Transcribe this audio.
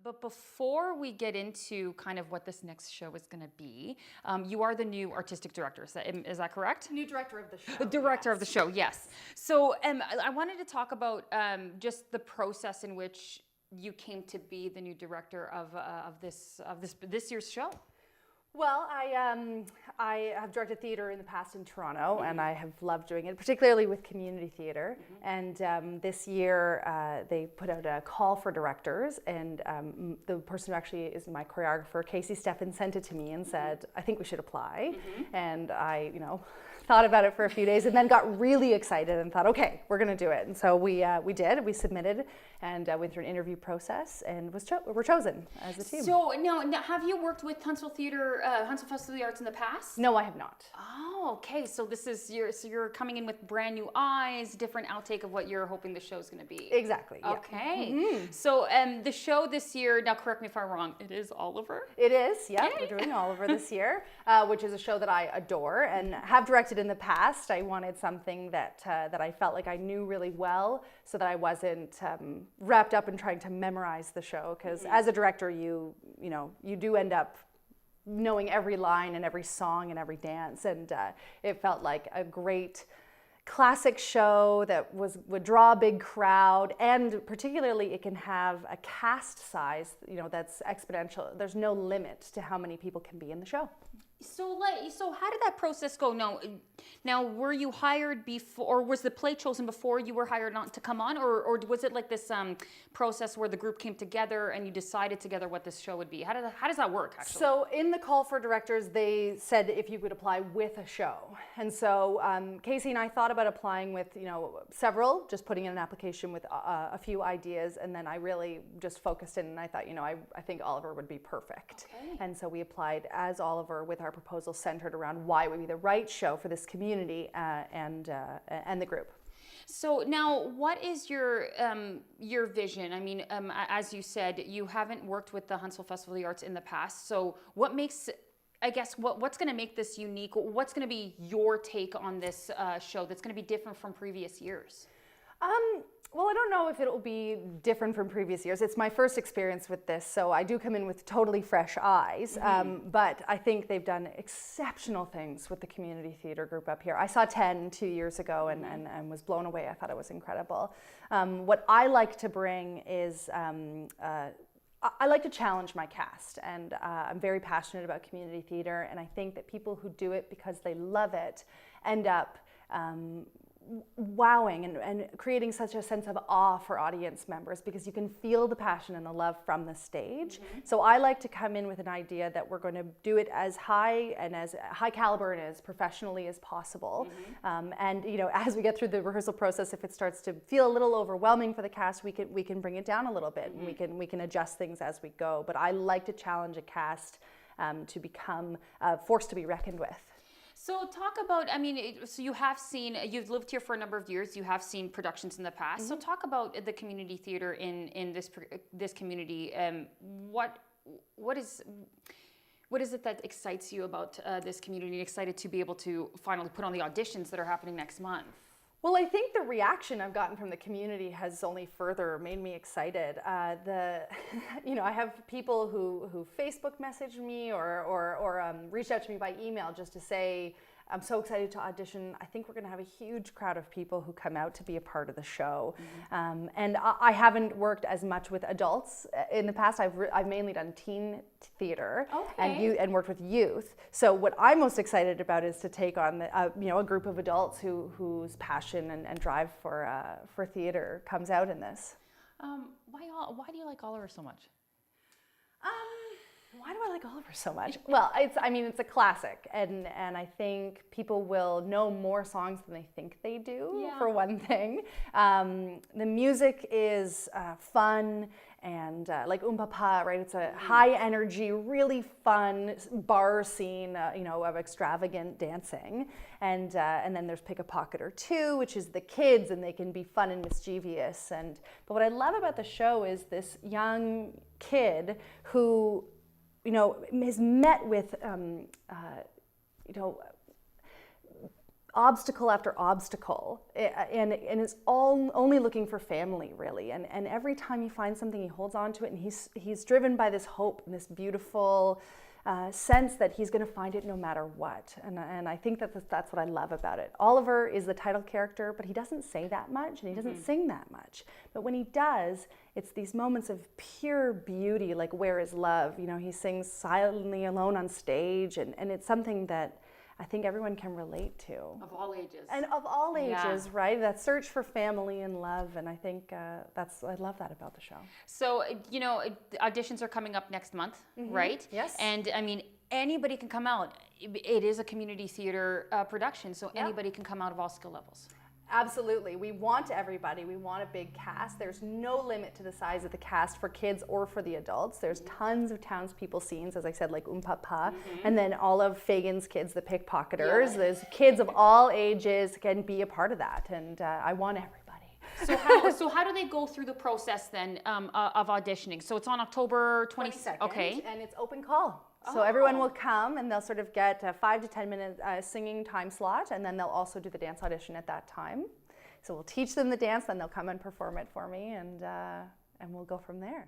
But before we get into kind of what this next show is going to be, you are the new artistic director. Is that correct? New director of the show. Director of the show, yes. So I wanted to talk about just the process in which you came to be the new director of this year's show. Well, I have directed theater in the past in Toronto, and I have loved doing it, particularly with community theater. And this year, they put out a call for directors, and the person who actually is my choreographer, Casey Steffen, sent it to me and said, "I think we should apply." And I, thought about it for a few days, and then got really excited and thought, "Okay, we're going to do it." And so we did. We submitted and went through an interview process, and were chosen as a team. So now, have you worked with Huntsville Festival of the Arts in the past? No, I have not. Oh, okay. So this is you're coming in with brand new eyes, different outtake of what you're hoping the show's going to be. Exactly. Yeah. Okay. So the show this year, now correct me if I'm wrong, it is Oliver? It is, yeah. We're doing Oliver this year, which is a show that I adore and have directed in the past. I wanted something that I felt like I knew really well, so that I wasn't wrapped up in trying to memorize the show. Because as a director, you do end up knowing every line and every song and every dance, and it felt like a great classic show that would draw a big crowd, and particularly it can have a cast size that's exponential. There's no limit to how many people can be in the show. So how did that process go? Now, were you hired before, or was the play chosen before you were hired on to come on, or was it like this process where the group came together and you decided together what this show would be? How does that work, actually? So in the call for directors, they said if you could apply with a show, and so Casey and I thought about applying with several, just putting in an application with a few ideas, and then I really just focused in, and I thought I think Oliver would be perfect. Okay. And so we applied as Oliver with our proposal centered around why it would be the right show for this community and the group. So now, what is your vision? I mean, as you said, you haven't worked with the Huntsville Festival of the Arts in the past. So what makes, I guess, what's going to make this unique? What's going to be your take on this show that's going to be different from previous years? Well, I don't know if it'll be different from previous years. It's my first experience with this, so I do come in with totally fresh eyes. But I think they've done exceptional things with the community theater group up here. I saw 10 2 years ago and was blown away. I thought it was incredible. What I like to bring is I like to challenge my cast, and I'm very passionate about community theater, and I think that people who do it because they love it end up wowing and creating such a sense of awe for audience members, because you can feel the passion and the love from the stage. So I like to come in with an idea that we're going to do it as high caliber and as professionally as possible. And as we get through the rehearsal process, if it starts to feel a little overwhelming for the cast, we can bring it down a little bit, and we can adjust things as we go. But I like to challenge a cast to become a force to be reckoned with. So talk about, so you've lived here for a number of years, you have seen productions in the past. So talk about the community theater in this community. What is it that excites you about this community, excited to be able to finally put on the auditions that are happening next month? Well, I think the reaction I've gotten from the community has only further made me excited. I have people who Facebook messaged me or reached out to me by email just to say, I'm so excited to audition. I think we're going to have a huge crowd of people who come out to be a part of the show. And I haven't worked as much with adults in the past. I've mainly done teen theater and worked with youth. So what I'm most excited about is to take on a group of adults whose passion and drive for theater comes out in this. Why do you like Oliver so much? Why do I like Oliver so much? Well, it's a classic, and I think people will know more songs than they think they do, for one thing. The music is fun and like Papa, right? It's a high energy, really fun bar scene, of extravagant dancing. And then there's Pick a Pocket or Two, which is the kids, and they can be fun and mischievous. But what I love about the show is this young kid who is met with, obstacle after obstacle, and is all only looking for family, really. And every time he finds something, he holds on to it, and he's driven by this hope and this beautiful sense that he's going to find it no matter what. And I think that's what I love about it. Oliver is the title character, but he doesn't say that much, and he doesn't sing that much. But when he does, it's these moments of pure beauty, like Where is Love? You know, he sings silently alone on stage, and it's something that I think everyone can relate to. Of all ages. And of all ages, right? That search for family and love, and I think I love that about the show. So, you know, auditions are coming up next month, right? Yes. And I mean, anybody can come out. It is a community theater production, so anybody can come out of all skill levels. Absolutely. We want everybody. We want a big cast. There's no limit to the size of the cast for kids or for the adults. There's tons of townspeople scenes, as I said, like Papa, and then all of Fagan's kids, the pickpocketers. Yeah. There's kids of all ages can be a part of that, and I want everybody. So how do they go through the process then of auditioning? So it's on October 22nd. Okay. And it's open call. So everyone will come, and they'll sort of get a 5 to 10 minute singing time slot, and then they'll also do the dance audition at that time. So we'll teach them the dance, then they'll come and perform it for me, and we'll go from there.